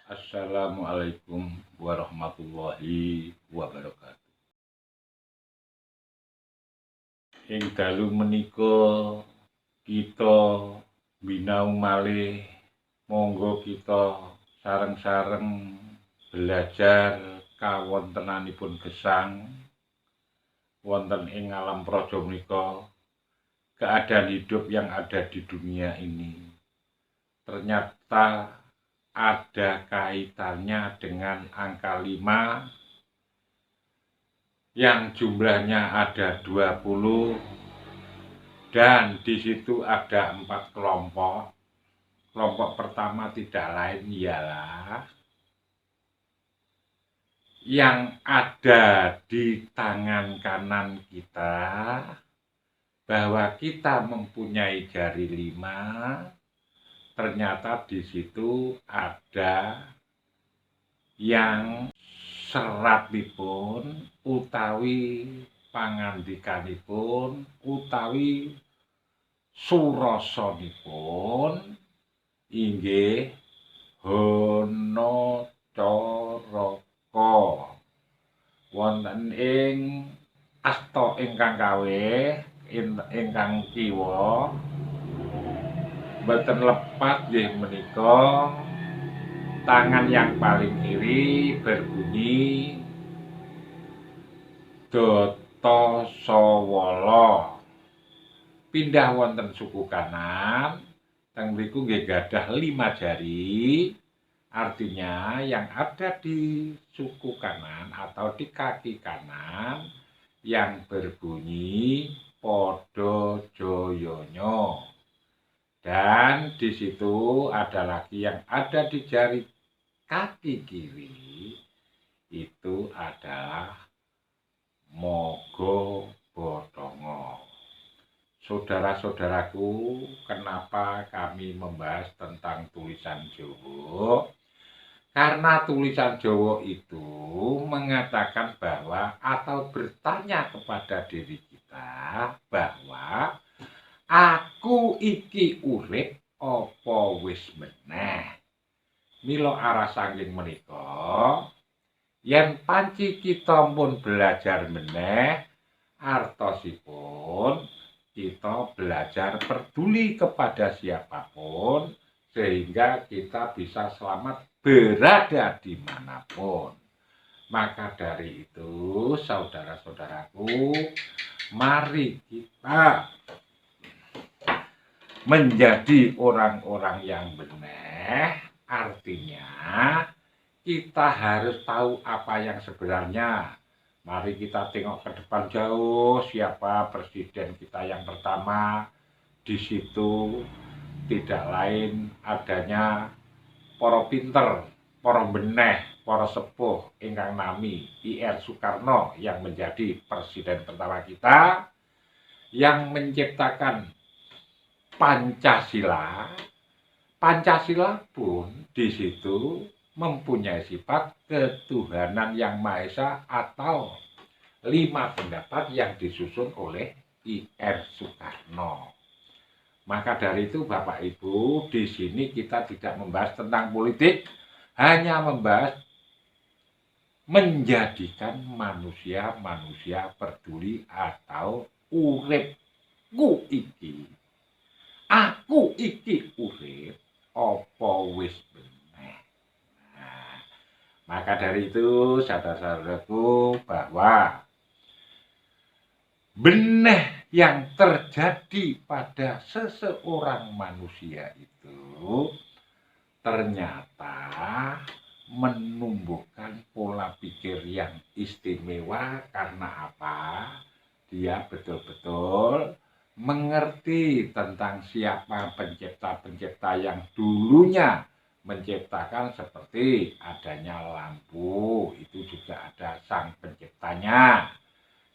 Assalamualaikum warahmatullahi wabarakatuh. Ing dalu menika kita binau malih, monggo kita sareng-sareng belajar kawontenanipun gesang wonten ing alam praja menika, keadaan hidup yang ada di dunia ini ternyata ada kaitannya dengan angka 5 yang jumlahnya ada 20 dan di situ ada 4 kelompok. Kelompok pertama tidak lain ialah yang ada di tangan kanan kita, bahwa kita mempunyai jari 5. Ternyata di situ ada yang seratipun utawi pangandikanipun utawi surasanipun inggih Hanacaraka wonten ing asta ingkang kawih ingkang kiwa boten lepat nggih menika tangan yang paling kiri berbunyi Data Sawala. Pindah wonten suku kanan, teng mriku nggih gadah 5 jari. Artinya yang ada di suku kanan atau di kaki kanan yang berbunyi Pada Jayanya. Dan di situ ada lagi yang ada di jari kaki kiri, itu adalah Mogo Bodongo. Saudara-saudaraku, kenapa kami membahas tentang tulisan Jawa? Karena tulisan Jawa itu mengatakan bahwa atau bertanya kepada diri kita bahwa aku iki urip apa wis meneh. Mila arah saking menika, yen panci kita pun belajar meneh, artosipun kita belajar peduli kepada siapapun sehingga kita bisa selamat berada dimanapun. Maka dari itu, saudara-saudaraku, mari kita menjadi orang-orang yang benar. Artinya kita harus tahu apa yang sebenarnya. Mari kita tengok ke depan jauh, siapa presiden kita yang pertama. Di situ tidak lain adanya para pinter, para beneh, para sepuh ingkang nami I.R. Soekarno yang menjadi presiden pertama kita, yang menciptakan Pancasila. Pancasila pun di situ mempunyai sifat ketuhanan yang Maha Esa atau 5 pendapat yang disusun oleh I.R. Soekarno. Maka dari itu Bapak Ibu, di sini kita tidak membahas tentang politik, hanya membahas menjadikan manusia peduli atau uripku iki. Aku iki urip apa wis meneh. Nah, maka dari itu saudara-saudaraku, bahwa beneh yang terjadi pada seseorang manusia itu ternyata menumbuhkan pola pikir yang istimewa. Karena apa? Dia betul-betul mengerti tentang siapa pencipta-pencipta yang dulunya menciptakan, seperti adanya lampu, itu juga ada sang penciptanya.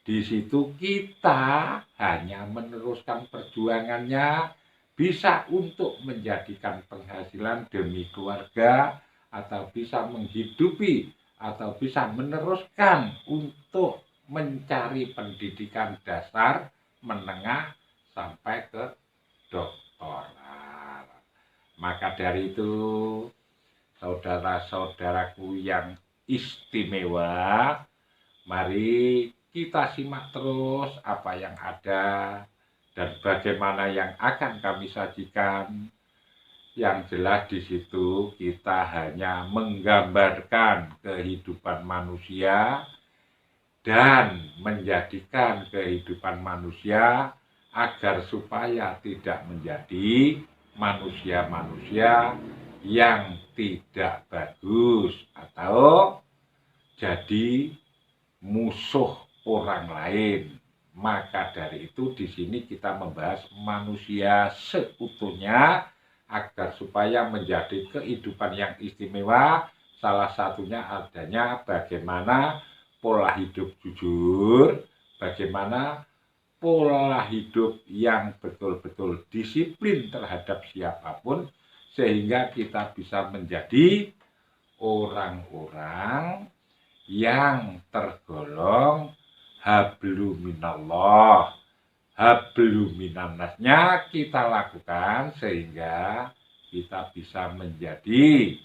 Di situ kita hanya meneruskan perjuangannya, bisa untuk menjadikan penghasilan demi keluarga, atau bisa menghidupi, atau bisa meneruskan untuk mencari pendidikan dasar, menengah, sampai ke doktoral. Maka dari itu, saudara-saudaraku yang istimewa, mari kita simak terus apa yang ada dan bagaimana yang akan kami sajikan. Yang jelas di situ kita hanya menggambarkan kehidupan manusia dan menjadikan kehidupan manusia agar supaya tidak menjadi manusia-manusia yang tidak bagus atau jadi musuh orang lain. Maka dari itu di sini kita membahas manusia seutuhnya agar supaya menjadi kehidupan yang istimewa. Salah satunya adanya bagaimana pola hidup jujur, bagaimana pola hidup yang betul-betul disiplin terhadap siapapun, sehingga kita bisa menjadi orang-orang yang tergolong hablu minallah, hablu minannasnya kita lakukan sehingga kita bisa menjadi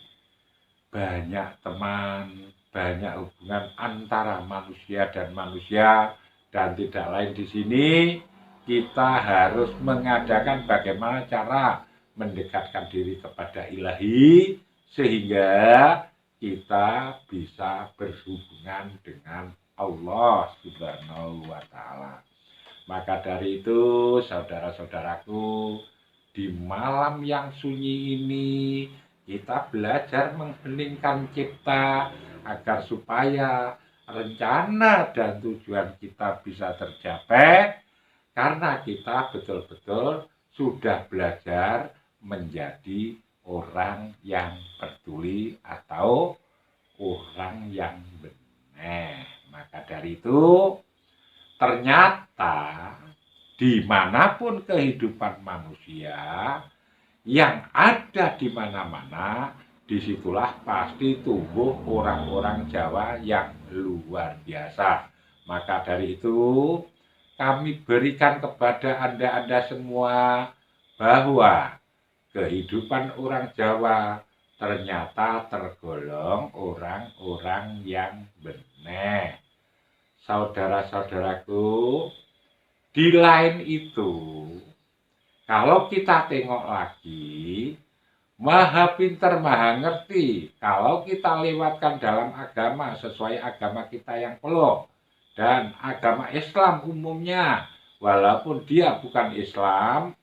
banyak teman, banyak hubungan antara manusia dan manusia. Dan tidak lain di sini kita harus mengadakan bagaimana cara mendekatkan diri kepada ilahi sehingga kita bisa berhubungan dengan Allah Subhanahu wa Ta'ala. Maka dari itu, saudara-saudaraku, di malam yang sunyi ini kita belajar mengheningkan cipta agar supaya rencana dan tujuan kita bisa tercapai, karena kita betul-betul sudah belajar menjadi orang yang peduli atau orang yang benar. Maka dari itu ternyata dimanapun kehidupan manusia yang ada di mana-mana, disitulah pasti tumbuh orang-orang Jawa yang luar biasa. Maka dari itu kami berikan kepada Anda semua bahwa kehidupan orang Jawa ternyata tergolong orang-orang yang benar. Saudara-saudaraku, di lain itu, kalau kita tengok lagi, maha pintar, maha ngerti. Kalau kita lewatkan dalam agama sesuai agama kita yang peluk dan agama Islam umumnya, walaupun dia bukan Islam,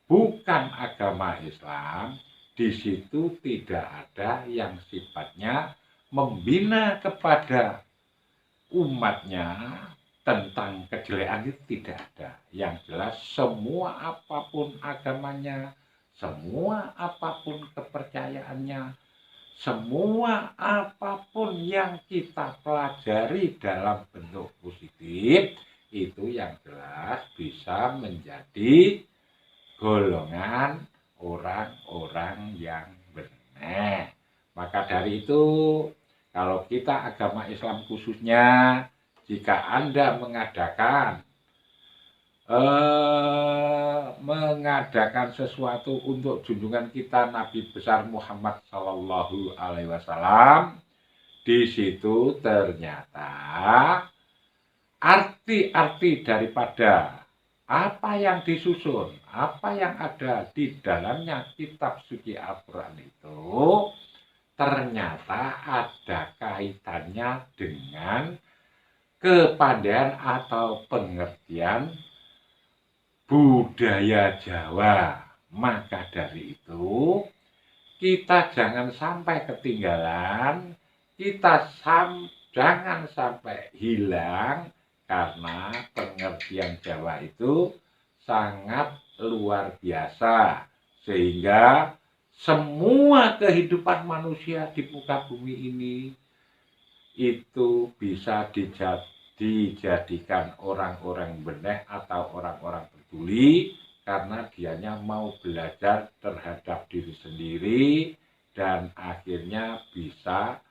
bukan agama Islam, di situ tidak ada yang sifatnya membina kepada umatnya tentang kejelekan, itu tidak ada. Yang jelas semua apapun agamanya, semua apapun kepercayaannya, semua apapun yang kita pelajari dalam bentuk positif, itu yang jelas bisa menjadi golongan orang-orang yang benar. Maka dari itu, kalau kita agama Islam khususnya, jika Anda mengadakan sesuatu untuk junjungan kita Nabi besar Muhammad Sallallahu Alaihi Wasallam, di situ ternyata arti-arti daripada apa yang disusun, apa yang ada di dalamnya kitab suci Al-Quran itu ternyata ada kaitannya dengan kepandaian atau pengertian budaya Jawa. Maka dari itu kita jangan sampai ketinggalan, kita jangan sampai hilang, karena pengertian Jawa itu sangat luar biasa, sehingga semua kehidupan manusia di muka bumi ini itu bisa dijadikan orang-orang benar atau orang-orang peduli, karena dianya mau belajar terhadap diri sendiri dan akhirnya bisa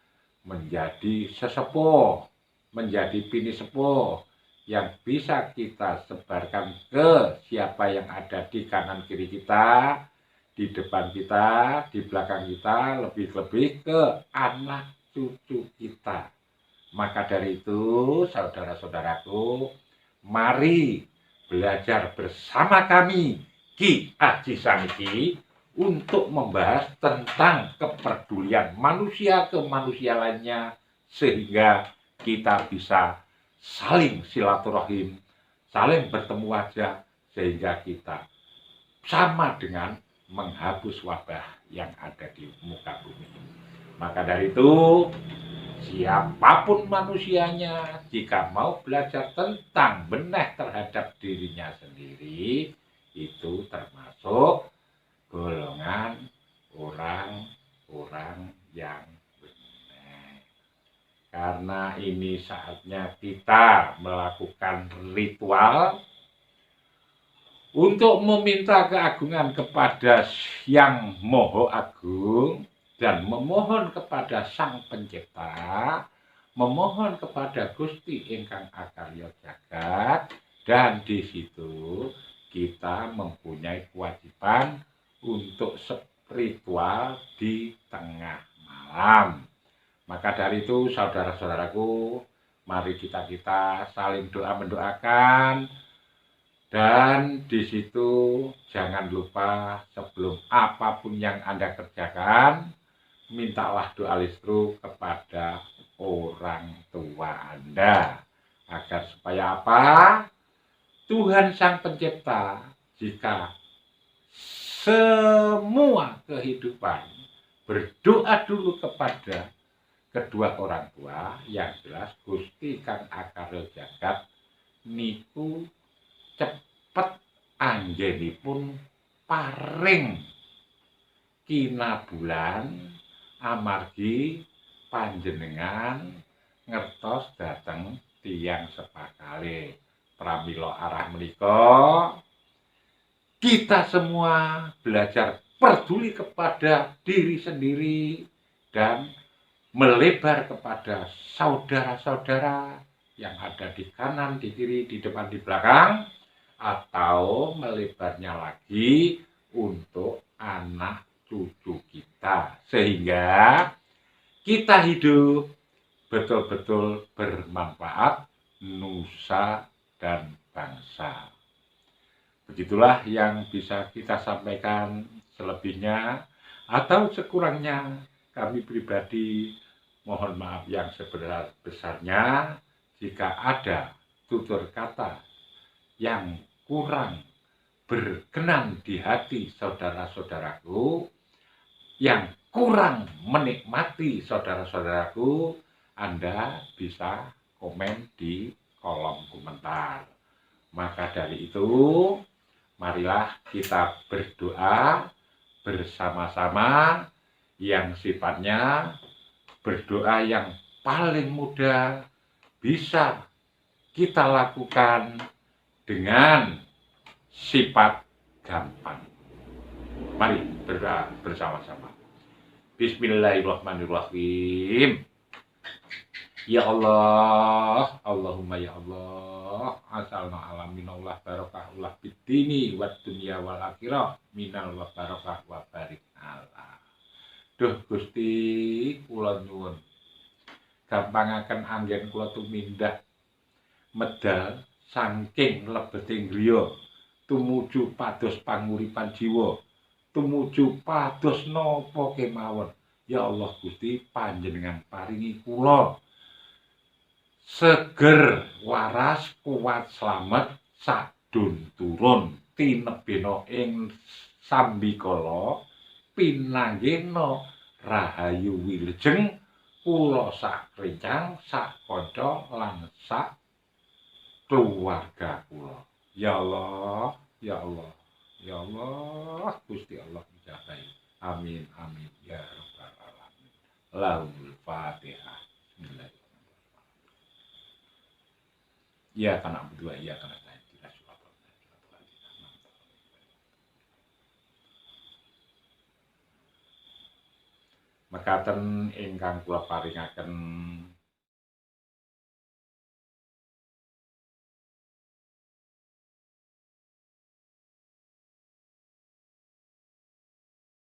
menjadi sesepuh, menjadi bini sepuh yang bisa kita sebarkan ke siapa yang ada di kanan kiri kita, di depan kita, di belakang kita, lebih-lebih ke anak cucu kita. Maka dari itu, saudara-saudaraku, mari belajar bersama kami Ki Aji Saniki untuk membahas tentang kepedulian manusia ke manusia lainnya sehingga kita bisa saling silaturahim, saling bertemu wajah sehingga kita sama dengan menghapus wabah yang ada di muka bumi ini. Maka dari itu, siapapun manusianya, jika mau belajar tentang benih terhadap dirinya sendiri, itu termasuk golongan orang-orang yang benar. Karena ini saatnya kita melakukan ritual untuk meminta keagungan kepada Yang Moho Agung dan memohon kepada Sang Pencipta, memohon kepada Gusti Ingkang Akarya Jagat, dan di situ kita mempunyai kewajiban untuk spiritual di tengah malam. Maka dari itu, saudara-saudaraku, mari kita saling doa mendoakan. Dan di situ jangan lupa sebelum apapun yang Anda kerjakan, mintalah doa restu kepada orang tua Anda. Agar supaya apa? Tuhan Sang Pencipta, jika semua kehidupan berdoa dulu kepada kedua orang tua, yang jelas Gusti Kang Akarya Jagat niku cepet anggenipun paring kinabulan amargi panjenengan ngertos dateng tiyang sepakale. Pramila arah menika kita semua belajar peduli kepada diri sendiri dan melebar kepada saudara-saudara yang ada di kanan, di kiri, di depan, di belakang, atau melebarnya lagi untuk anak cucu kita, sehingga kita hidup betul-betul bermanfaat nusa dan bangsa. Begitulah yang bisa kita sampaikan. Selebihnya atau sekurangnya kami pribadi mohon maaf yang sebesar-besarnya jika ada tutur kata yang kurang berkenan di hati saudara-saudaraku, yang kurang menikmati saudara-saudaraku, Anda bisa komen di kolom komentar. Maka dari itu, marilah kita berdoa bersama-sama, yang sifatnya berdoa yang paling mudah bisa kita lakukan dengan sifat gampang. Mari berdoa bersama-sama. Bismillahirrahmanirrahim. Ya Allah, Allahumma ya Allah, asalna alam minallah barokah ulah bidini wa dunya wal akhirah minal wa barokah wa barik Allah. Duh Gusti, kula nyuwun gampangaken anggen kula tumindak medal saking lebeting griya tumuju pados panguripan jiwa, tumuju pados napa kemawon. Ya Allah Gusti, panjenengan paringi kula seger, waras, kuat, slamet, sadun turun, tinebena ing sambikala, pinanggena rahayu wilujeng, kula sak rencang, sak kanca lan sak keluarga kula. Ya Allah, ya Allah, ya Allah, Gusti Allah ijabahi. Amin, amin, ya rabbal alamin. Lahul Fatihah. Bismillahirrahmanirrahim. Iya kana berdua, iya kana saya tidak suatu. Mekaten ingkang kula paringaken